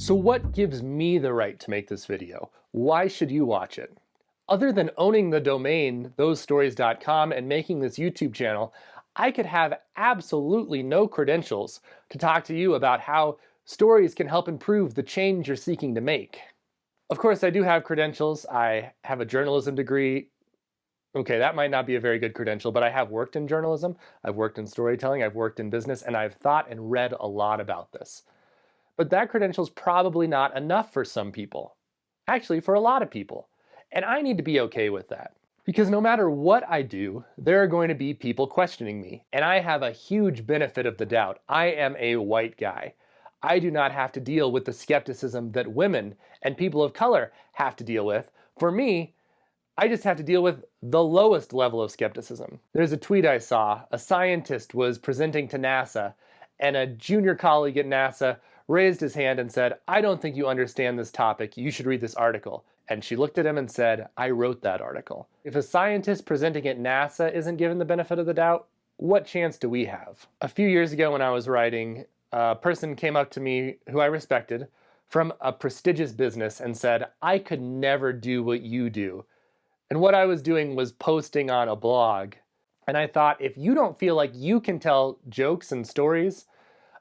So what gives me the right to make this video? Why should you watch it? Other than owning the domain thosestories.com and making this YouTube channel, I could have absolutely no credentials to talk to you about how stories can help improve the change you're seeking to make. Of course, I do have credentials. I have a journalism degree. Okay, that might not be a very good credential, but I have worked in journalism, I've worked in storytelling, I've worked in business, and I've thought and read a lot about this. But that credential is probably not enough for some people. Actually, for a lot of people. And I need to be okay with that. Because no matter what I do, there are going to be people questioning me. And I have a huge benefit of the doubt. I am a white guy. I do not have to deal with the skepticism that women and people of color have to deal with. For me, I just have to deal with the lowest level of skepticism. There's a tweet I saw. A scientist was presenting to NASA, and a junior colleague at NASA raised his hand and said, "I don't think you understand this topic. You should read this article." And she looked at him and said, "I wrote that article." If a scientist presenting at NASA isn't given the benefit of the doubt, what chance do we have? A few years ago when I was writing, a person came up to me who I respected from a prestigious business and said, "I could never do what you do." And what I was doing was posting on a blog. And I thought, if you don't feel like you can tell jokes and stories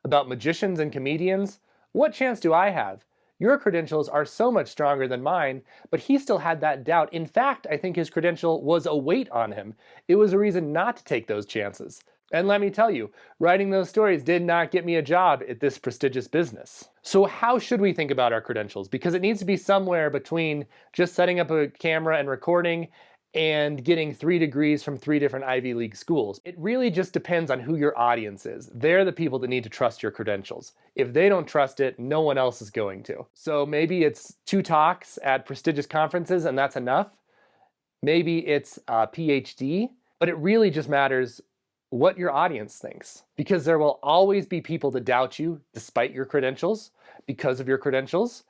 about magicians and comedians, what chance do I have? Your credentials are so much stronger than mine, but he still had that doubt. In fact, I think his credential was a weight on him. It was a reason not to take those chances. And let me tell you, writing those stories did not get me a job at this prestigious business. So how should we think about our credentials? Because it needs to be somewhere between just setting up a camera and recording and getting 3 degrees from 3 different Ivy League schools. It really just depends on who your audience is. They're the people that need to trust your credentials. If they don't trust it, no one else is going to. So maybe it's 2 talks at prestigious conferences and that's enough. Maybe it's a PhD, but it really just matters what your audience thinks. Because there will always be people that doubt you despite your credentials, because of your credentials.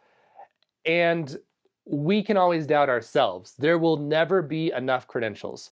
And we can always doubt ourselves. There will never be enough credentials.